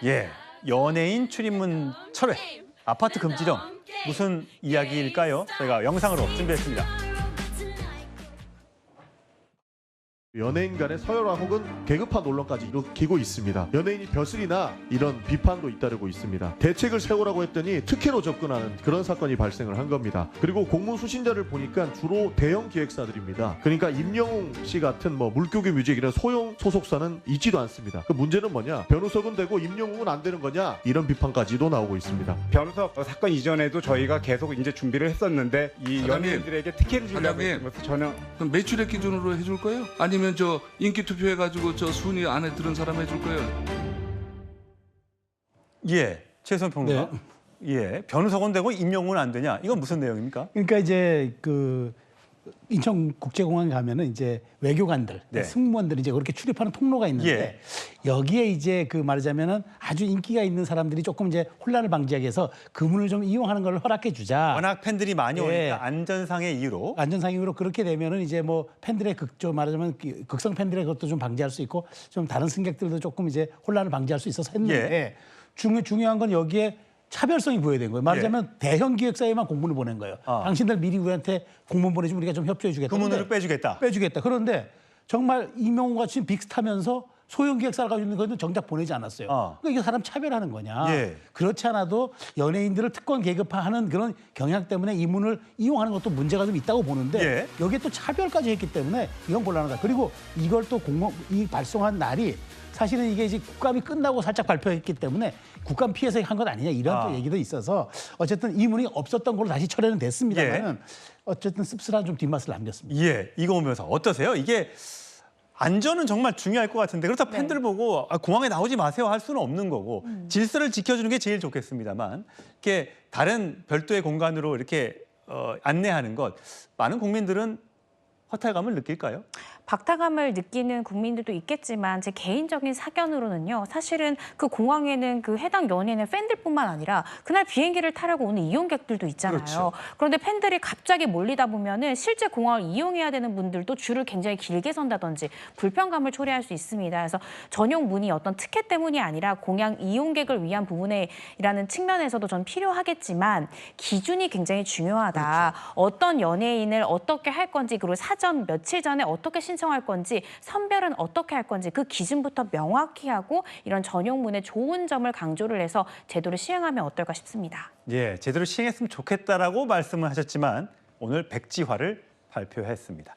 예, 연예인 출입문 철회, 아파트 금지령 무슨 이야기일까요? 저희가 영상으로 준비했습니다. 연예인 간의 서열화 혹은 계급화 논란까지 일으키고 있습니다. 연예인이 벼슬이나 이런 비판도 잇따르고 있습니다. 대책을 세우라고 했더니 특혜로 접근하는 그런 사건이 발생을 한 겁니다. 그리고 공문 수신자를 보니까 주로 대형 기획사들입니다. 그러니까 임영웅 씨 같은 물교교 뮤직 이런 소형 소속사는 있지도 않습니다. 그 문제는 뭐냐? 변우석은 되고 임영웅은 안 되는 거냐? 이런 비판까지도 나오고 있습니다. 변우석 사건 이전에도 저희가 계속 이제 준비를 했었는데 이 사장님, 연예인들에게 특혜를 주려고 사장님, 했던 것은 전혀 그럼 매출액 기준으로 해줄 거예요? 아니면 저 인기 투표해가지고 저 순위 안에 들은 사람 해줄 거예요? 예, 최선 평론가. 예, 변우석은 되고 임영웅은 안 되냐? 이건 무슨 내용입니까? 그러니까 이제 그 인천국제공항에 가면은 이제 외교관들, 네. 승무원들이 이제 그렇게 출입하는 통로가 있는데 예. 여기에 이제 그 말하자면은 아주 인기가 있는 사람들이 조금 이제 혼란을 방지하기 위해서 그 문을 좀 이용하는 걸 허락해 주자. 워낙 팬들이 많이 예. 오니까 안전상의 이유로. 안전상으로 그렇게 되면은 이제 뭐 팬들의 좀 말하자면 극성 팬들의 것도 좀 방지할 수 있고 좀 다른 승객들도 조금 이제 혼란을 방지할 수 있어서 했는데 중요한 건 여기에 차별성이 부여된 거예요. 말하자면 대형 기획사에만 공문을 보낸 거예요. 당신들 미리 우리한테 공문 보내주면 우리가 좀 협조해 주겠다. 그 문을 빼주겠다. 빼주겠다. 그런데 정말 임영웅 같이 빅스타면서 소형 기획사를 가지고 있는 거는 정작 보내지 않았어요. 그러니까 이게 사람 차별하는 거냐. 예. 그렇지 않아도 연예인들을 특권 계급화하는 그런 경향 때문에 이 문을 이용하는 것도 문제가 좀 있다고 보는데 예. 여기에 또 차별까지 했기 때문에 이건 곤란하다. 그리고 이걸 또 이 발송한 날이 사실은 이게 이제 국감이 끝나고 살짝 발표했기 때문에 국감 피해서 한 것 아니냐 이런 또 얘기도 있어서 어쨌든 이 문이 없었던 걸로 다시 철회는 됐습니다만은 어쨌든 씁쓸한 좀 뒷맛을 남겼습니다. 예, 이거 보면서 어떠세요? 이게 안전은 정말 중요할 것 같은데 그렇다고 팬들 보고 공항에 나오지 마세요 할 수는 없는 거고 질서를 지켜주는 게 제일 좋겠습니다만 이렇게 다른 별도의 공간으로 이렇게 안내하는 것 많은 국민들은 허탈감을 느낄까요? 박탈감을 느끼는 국민들도 있겠지만 제 개인적인 사견으로는요. 사실은 그 공항에는 그 해당 연예인의 팬들뿐만 아니라 그날 비행기를 타려고 오는 이용객들도 있잖아요. 그렇죠. 그런데 팬들이 갑자기 몰리다 보면은 실제 공항을 이용해야 되는 분들도 줄을 굉장히 길게 선다든지 불편감을 초래할 수 있습니다. 그래서 전용 문이 어떤 특혜 때문이 아니라 공항 이용객을 위한 부분이라는 측면에서도 전 필요하겠지만 기준이 굉장히 중요하다. 그렇죠. 어떤 연예인을 어떻게 할 건지 그리고 사전 며칠 전에 어떻게 신청할 건지 선별은 어떻게 할 건지 그 기준부터 명확히 하고 이런 전용문의 좋은 점을 강조를 해서 제도를 시행하면 어떨까 싶습니다. 예, 제대로 시행했으면 좋겠다라고 말씀을 하셨지만 오늘 백지화를 발표했습니다.